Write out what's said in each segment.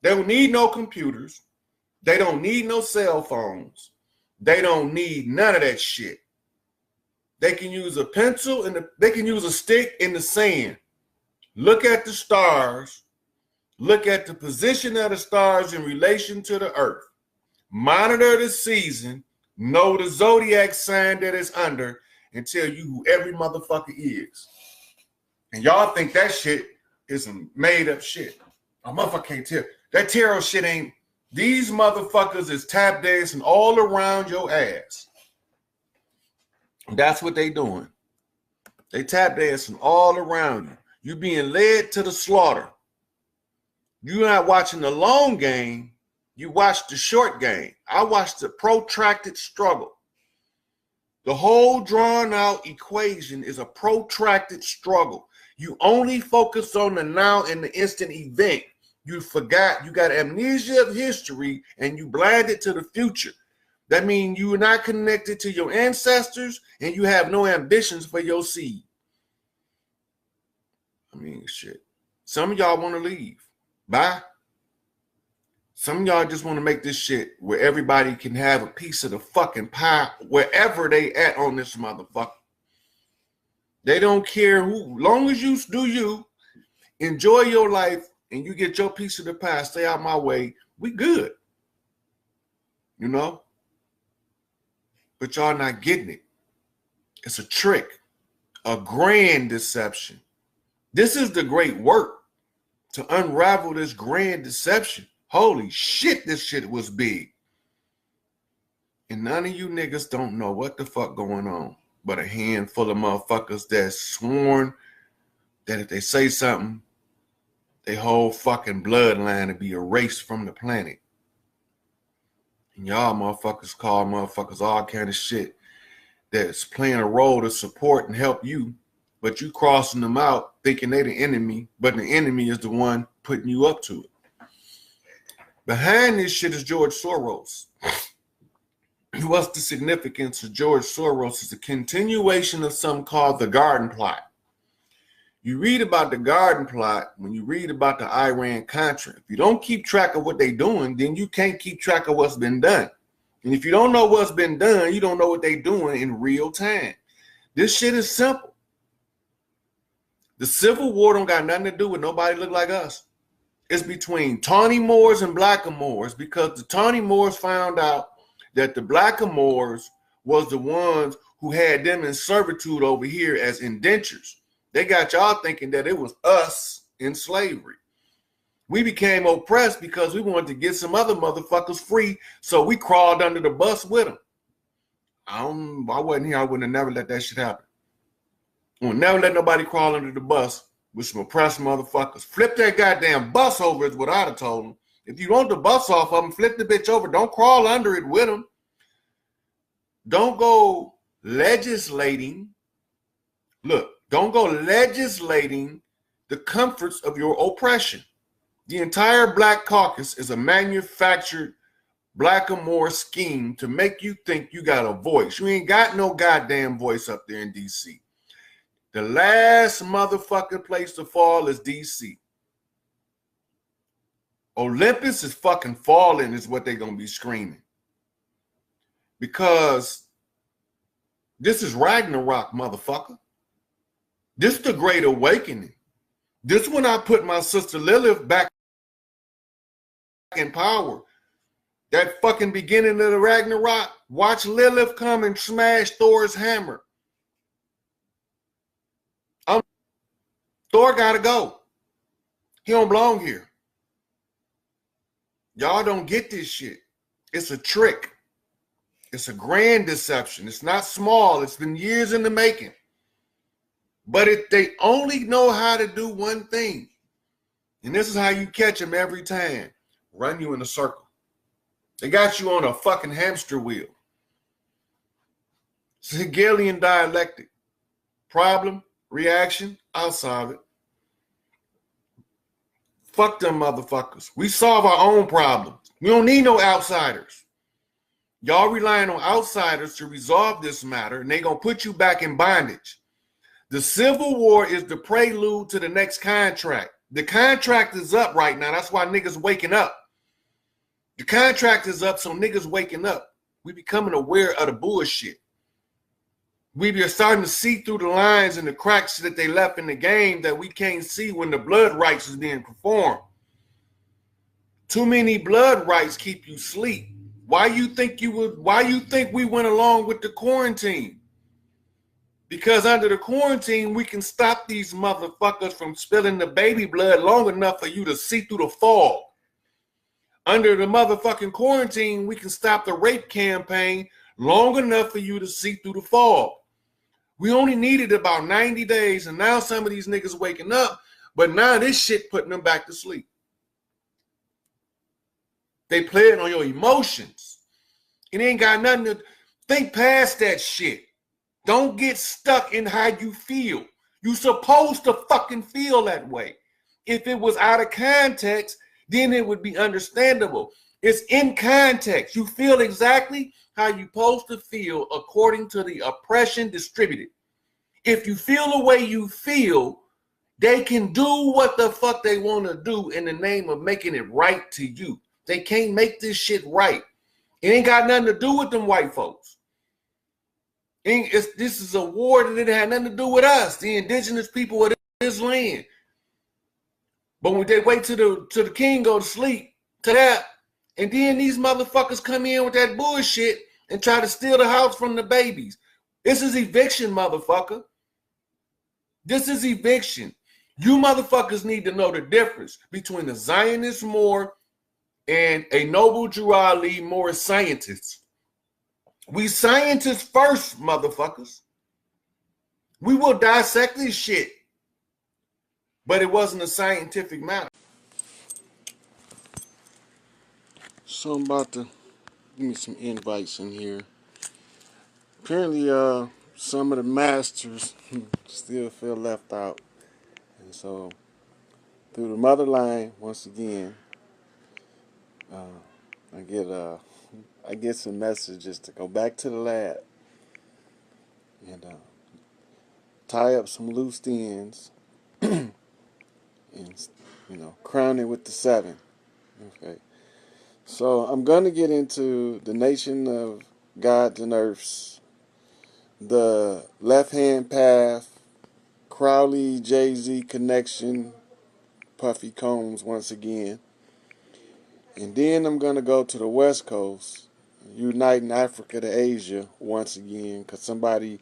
They don't need no computers. They don't need no cell phones. They don't need none of that shit. They can use a pencil and they can use a stick in the sand. Look at the stars. Look at the position of the stars in relation to the earth. Monitor the season. Know the zodiac sign that it's under and tell you who every motherfucker is. And y'all think that shit is some made up shit. A motherfucker can't tell. That tarot shit ain't. These motherfuckers is tap dancing all around your ass. That's what they doing. They tap dancing all around you. You being led to the slaughter. You're not watching the long game. You watch the short game. I watched the protracted struggle. The whole drawn out equation is a protracted struggle. You only focus on the now and the instant event. You forgot, you got amnesia of history and you blinded to the future. That means you are not connected to your ancestors and you have no ambitions for your seed. I mean, shit. Some of y'all want to leave. Bye. Some of y'all just want to make this shit where everybody can have a piece of the fucking pie wherever they at on this motherfucker. They don't care who. Long as you do you, enjoy your life, and you get your piece of the pie, stay out my way, we good. You know? But y'all not getting it. It's a trick. A grand deception. This is the great work to unravel this grand deception. Holy shit, this shit was big. And none of you niggas don't know what the fuck going on, but a handful of motherfuckers that's sworn that if they say something, their whole fucking bloodline to be erased from the planet. And y'all motherfuckers call motherfuckers all kind of shit that's playing a role to support and help you, but you crossing them out thinking they the enemy, but the enemy is the one putting you up to it. Behind this shit is George Soros. What's the significance of George Soros? Is a continuation of something called the Garden Plot. You read about the Garden Plot when you read about the Iran-Contra. If you don't keep track of what they're doing, then you can't keep track of what's been done. And if you don't know what's been done, you don't know what they're doing in real time. This shit is simple. The Civil War don't got nothing to do with nobody look like us. It's between Tawny Moors and Blackamoors because the Tawny Moors found out that the Blackamoors was the ones who had them in servitude over here as indentures. They got y'all thinking that it was us in slavery. We became oppressed because we wanted to get some other motherfuckers free, so we crawled under the bus with them. I wasn't here. I wouldn't have never let that shit happen. I would never let nobody crawl under the bus with some oppressed motherfuckers. Flip that goddamn bus over is what I'd have told them. If you want the bus off of them, flip the bitch over. Don't crawl under it with them. Don't go legislating. Look, don't go legislating the comforts of your oppression. The entire Black Caucus is a manufactured Blackamoor scheme to make you think you got a voice. You ain't got no goddamn voice up there in D.C. The last motherfucking place to fall is D.C. Olympus is fucking falling is what they're going to be screaming. Because this is Ragnarok, motherfucker. This is the Great Awakening. This when I put my sister Lilith back in power. That fucking beginning of the Ragnarok, watch Lilith come and smash Thor's hammer. Thor gotta go. He don't belong here. Y'all don't get this shit. It's a trick. It's a grand deception. It's not small. It's been years in the making. But if they only know how to do one thing, and this is how you catch them every time, run you in a circle. They got you on a fucking hamster wheel. It's a Hegelian dialectic. Problem, reaction, I'll solve it. Fuck them motherfuckers. We solve our own problems. We don't need no outsiders. Y'all relying on outsiders to resolve this matter, and they gonna put you back in bondage. The Civil War is the prelude to the next contract. The contract is up right now. That's why niggas waking up. The contract is up, so niggas waking up. We becoming aware of the bullshit. We be starting to see through the lines and the cracks that they left in the game that we can't see when the blood rites is being performed. Too many blood rites keep you asleep. Why you think we went along with the quarantine? Because under the quarantine, we can stop these motherfuckers from spilling the baby blood long enough for you to see through the fog. Under the motherfucking quarantine, we can stop the rape campaign long enough for you to see through the fog. We only needed about 90 days, and now some of these niggas waking up, but now this shit putting them back to sleep. They playing on your emotions. It ain't got nothing to think past that shit. Don't get stuck in how you feel. You supposed to fucking feel that way. If it was out of context, then it would be understandable. It's in context. You feel exactly how you're supposed to feel according to the oppression distributed. If you feel the way you feel, they can do what the fuck they want to do in the name of making it right to you. They can't make this shit right. It ain't got nothing to do with them white folks. This is a war that it had nothing to do with us, the indigenous people of this land. But when they wait till the king go to sleep, to that, and then these motherfuckers come in with that bullshit and try to steal the house from the babies. This is eviction, motherfucker. This is eviction. You motherfuckers need to know the difference between a Zionist Moor and a Noble Drew Ali Moor scientist. We scientists first, motherfuckers. We will dissect this shit. But it wasn't a scientific matter. So I'm about to give me some invites in here. Apparently, some of the masters still feel left out. And so, through the mother line, once again, I get some messages to go back to the lab and tie up some loose ends and, crown it with the 7. Okay. So I'm going to get into the nation of gods and earths, the left-hand path, Crowley, Jay-Z connection, Puffy Combs once again. And then I'm going to go to the West Coast, uniting Africa to Asia once again, because somebody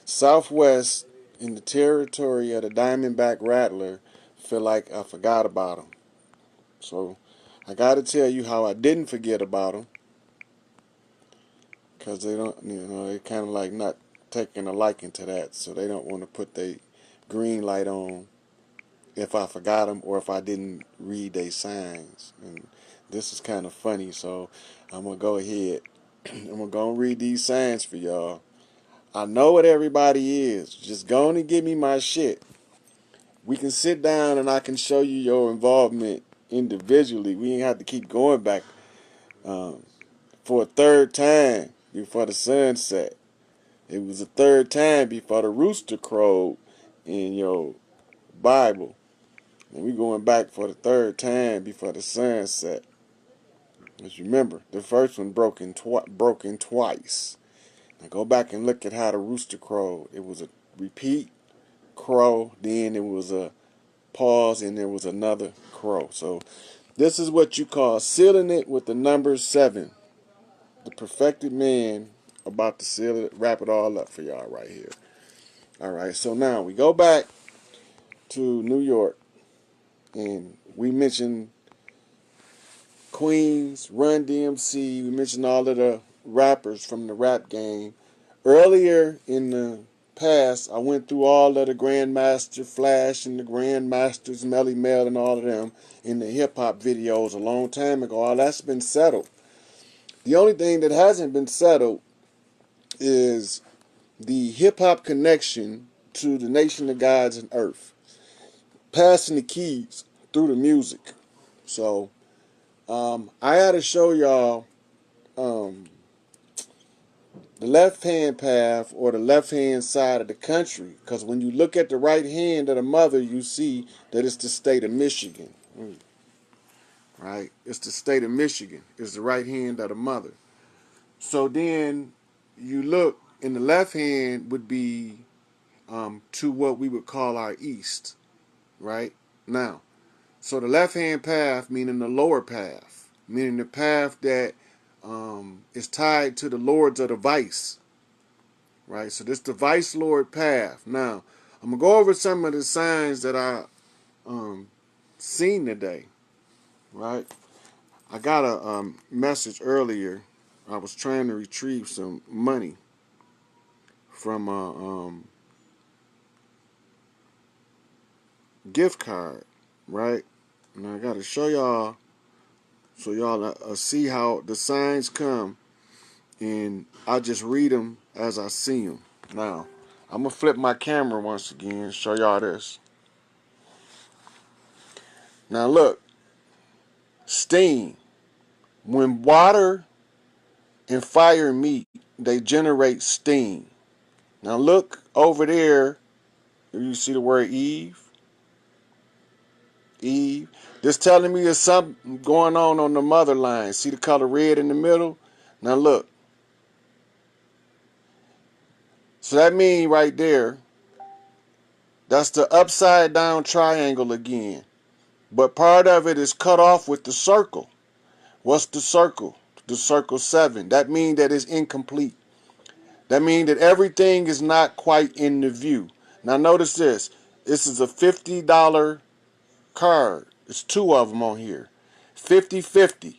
southwest in the territory of the Diamondback Rattler feel like I forgot about them. So I got to tell you how I didn't forget about them, because they don't, they kind of like not taking a liking to that, so they don't want to put their green light on if I forgot them or if I didn't read their signs. And this is kind of funny, so I'm going to go ahead. I'm going to go and read these signs for y'all. I know what everybody is. Just go on and give me my shit. We can sit down and I can show you your involvement individually. We ain't have to keep going back for a third time before the sun set. It was a third time before the rooster crowed in your Bible. And we going back for the third time before the sun set. As you remember, the first one broken twice. Now go back and look at how the rooster crowed. It was a repeat crow, then it was a pause, and there was another crow. So this is what you call sealing it with the number 7. The perfected man about to seal it, wrap it all up for y'all right here. All right, so now we go back to New York, and we mentioned Queens, Run DMC. We mentioned all of the rappers from the rap game. Earlier in the past, I went through all of the Grandmaster Flash and the Grandmasters, Melly Mel, and all of them in the hip-hop videos a long time ago. All that's been settled. The only thing that hasn't been settled is the hip-hop connection to the nation of gods and earth, passing the keys through the music. So I had to show y'all the the left-hand path or the left-hand side of the country. Because when you look at the right hand of the mother, you see that it's the state of Michigan. Right? It's the state of Michigan. It's the right hand of the mother. So then you look, and the left hand would be to what we would call our east. Right? Now, so the left-hand path, meaning the lower path, meaning the path that is tied to the lords of the vice. Right? So this the vice lord path. Now, I'm going to go over some of the signs that I seen today. Right? I got a message earlier. I was trying to retrieve some money from a gift card, right? And I got to show y'all so y'all see how the signs come, and I just read them as I see them. Now, I'm going to flip my camera once again, show y'all this. Now look, steam. When water and fire meet, they generate steam. Now look over there, you see the word Eve? Eve. This telling me there's something going on the mother line. See the color red in the middle? Now look. So that means right there, that's the upside down triangle again. But part of it is cut off with the circle. What's the circle? The circle 7. That means that it's incomplete. That means that everything is not quite in the view. Now notice this. This is a $50 card. It's 2 of them on here. 50-50.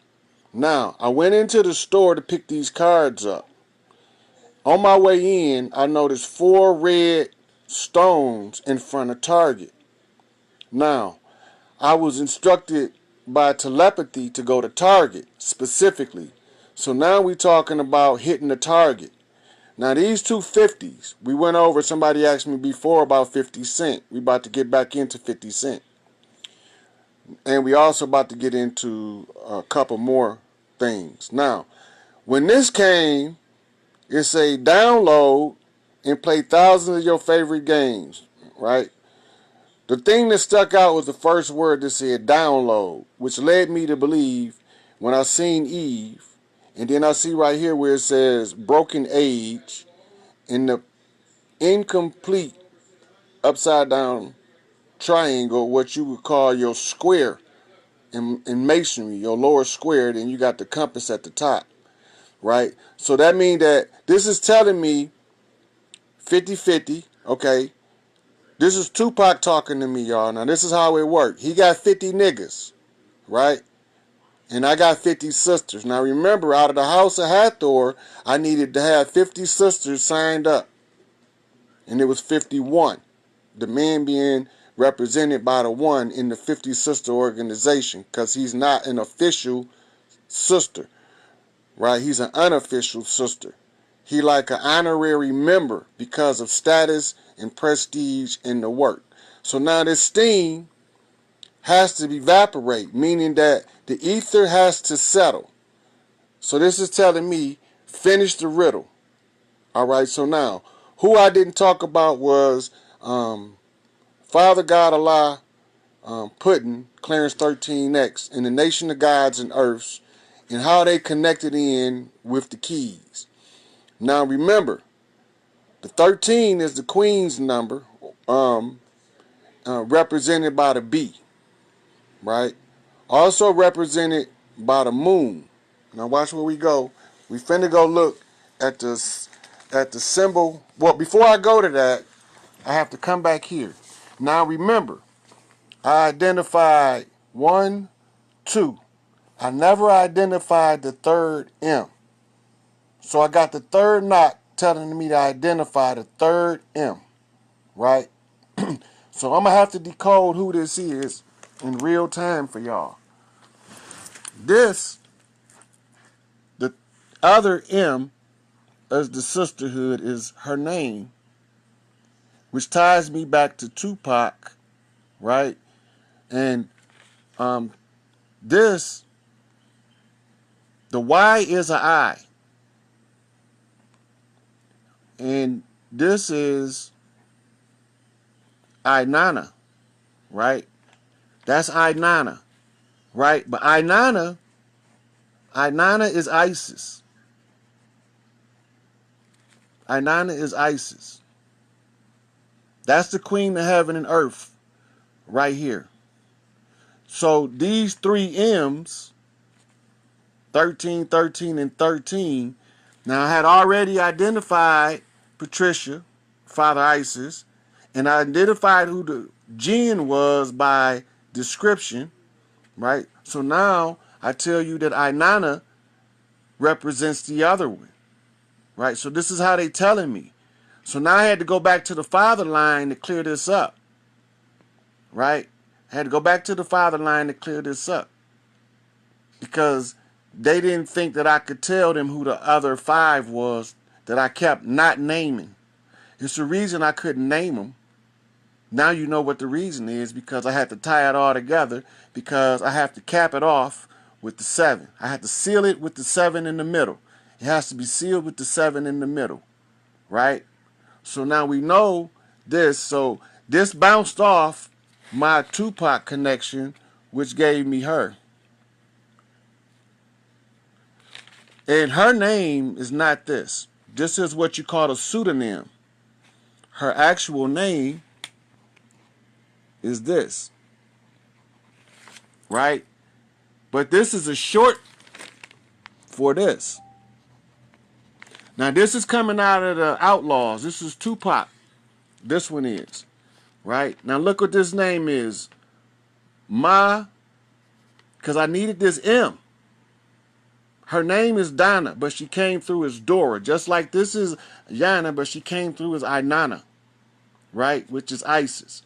Now, I went into the store to pick these cards up. On my way in, I noticed 4 red stones in front of Target. Now, I was instructed by telepathy to go to Target specifically. So now we're talking about hitting the target. Now these two 50s, we went over, somebody asked me before about 50 Cent. We about to get back into 50 Cent. And we also about to get into a couple more things. Now, when this came, it's a download and play thousands of your favorite games, right? The thing that stuck out was the first word that said download, which led me to believe when I seen Eve, and then I see right here where it says broken age, in the incomplete upside down triangle, what you would call your square in masonry, your lower square, then you got the compass at the top, right? So that means that this is telling me 50-50, okay? This is Tupac talking to me, y'all. Now, this is how it worked. He got 50 niggas, right? And I got 50 sisters. Now, remember, out of the house of Hathor, I needed to have 50 sisters signed up. And it was 51. The man being represented by the 1 in the 50 sister organization, because he's not an official sister, right? He's an unofficial sister. He like an honorary member because of status and prestige in the work. So now this steam has to evaporate, meaning that the ether has to settle. So this is telling me, finish the riddle. All right, so now, who I didn't talk about was Father God Allah putting Clarence 13X in the nation of gods and earths and how they connected in with the keys. Now remember, the 13 is the queen's number, represented by the B, right? Also represented by the moon. Now watch where we go. We finna go look at the symbol. Well, before I go to that, I have to come back here. Now remember, I identified 1, 2. I never identified the third M. So I got the third knot telling me to identify the third M, right? So I'm going to have to decode who this is in real time for y'all. This, the other M, as the sisterhood, is her name, which ties me back to Tupac, right? And this, the Y is an I. And this is Inanna, right? That's Inanna, right? But Inanna is Isis. Inanna is Isis. That's the queen of heaven and earth right here. So these three M's, 13, 13, and 13, now I had already identified Patricia, Father Isis, and I identified who the jinn was by description, right? So now I tell you that Inanna represents the other one, right? So this is how they telling me. So now I had to go back to the father line to clear this up, right? I had to go back to the father line to clear this up because they didn't think that I could tell them who the other five was that I kept not naming. It's the reason I couldn't name them. Now you know what the reason is, because I had to tie it all together, because I have to cap it off with the 7. I had to seal it with the 7 in the middle. It has to be sealed with the 7 in the middle, right? So now we know this. So this bounced off my Tupac connection, which gave me her. And her name is not this. This is what you call a pseudonym. Her actual name is this, right? But this is a short for this. Now this is coming out of the Outlaws. This is Tupac. This one is, right? Now look what this name is. Because I needed this M. Her name is Donna, but she came through as Dora. Just like this is Yana, but she came through as Inanna, right? Which is Isis.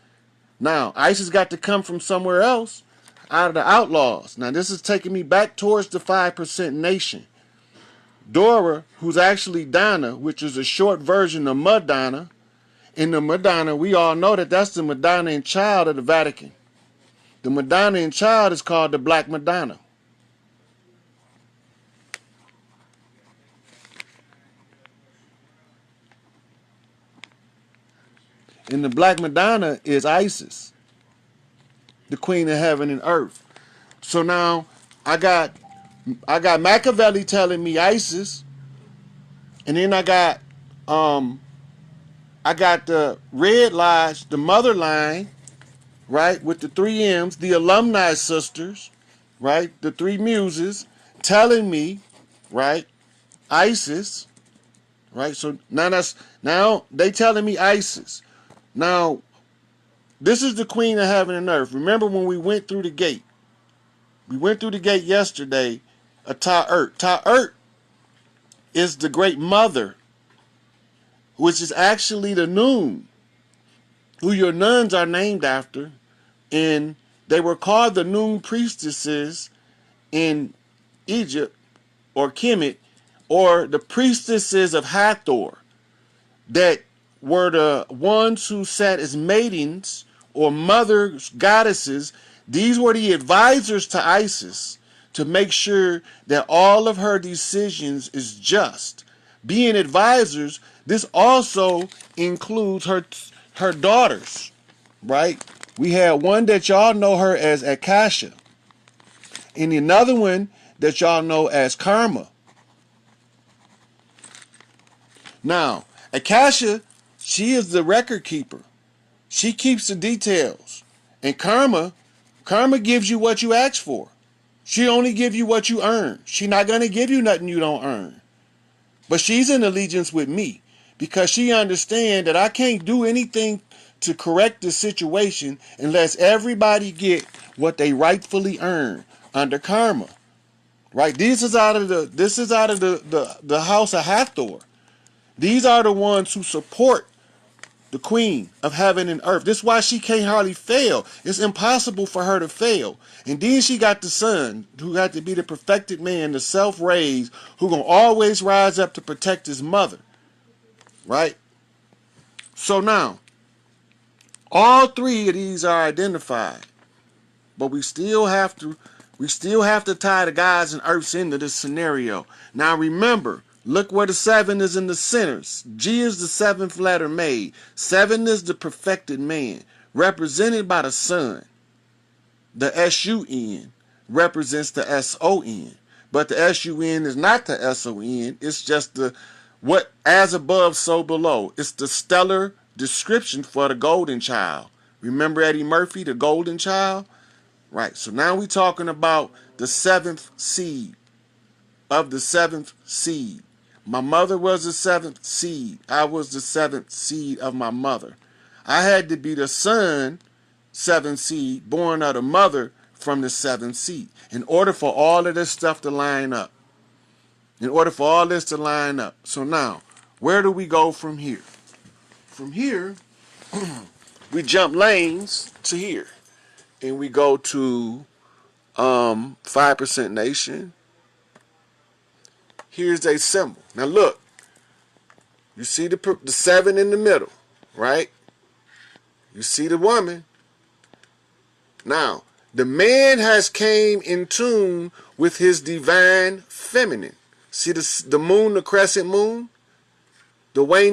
Now, Isis got to come from somewhere else, out of the Outlaws. Now, this is taking me back towards the 5% nation. Dora, who's actually Donna, which is a short version of Madonna. In the Madonna, we all know that that's the Madonna and Child of the Vatican. The Madonna and Child is called the Black Madonna. And the Black Madonna is Isis, the queen of heaven and earth. So now I got Machiavelli telling me Isis, and then I got the Red Lodge, the mother line, right, with the 3 M's, the alumni sisters, right, the 3 muses telling me, right, Isis, right. So now they telling me Isis. Now, this is the queen of heaven and earth. Remember when we went through the gate? We went through the gate yesterday, a Ta'ert. Ta'ert is the great mother, which is actually the Nun, who your nuns are named after. And they were called the Nun priestesses in Egypt, or Kemet, or the priestesses of Hathor, that were the ones who sat as maidens or mother goddesses. These were the advisors to Isis to make sure that all of her decisions is just. Being advisors, this also includes her daughters, right? We had one that y'all know her as Akasha, and another one that y'all know as Karma. Now, Akasha, she is the record keeper. She keeps the details. And Karma gives you what you ask for. She only give you what you earn. She not going to give you nothing you don't earn. But she's in allegiance with me because she understands that I can't do anything to correct the situation unless everybody get what they rightfully earn under Karma. Right? This is out of the house of Hathor. These are the ones who support the queen of heaven and earth. This is why she can't hardly fail. It's impossible for her to fail. And then she got the son, who got to be the perfected man, the self-raised, who gonna always rise up to protect his mother. Right? So now, all 3 of these are identified. But we still have to tie the gods and earths into this scenario. Now remember, Look where the 7 is in the centers. G is the 7th letter made. 7 is the perfected man, represented by the sun. The S-U-N represents the S-O-N. But the S-U-N is not the S-O-N. It's just the what as above, so below. It's the stellar description for the golden child. Remember Eddie Murphy, the golden child? Right, so now we're talking about the 7th seed of the 7th seed. My mother was the 7th seed. I was the 7th seed of my mother. I had to be the son, 7th seed, born of the mother from the 7th seed. In order for all of this stuff to line up. In order for all this to line up. So now, where do we go from here? From here, we jump lanes to here. And we go to 5% Nation. Here's a symbol. Now look. You see the 7 in the middle, right? You see the woman. Now, the man has came in tune with his divine feminine. See the moon, the crescent moon? The waning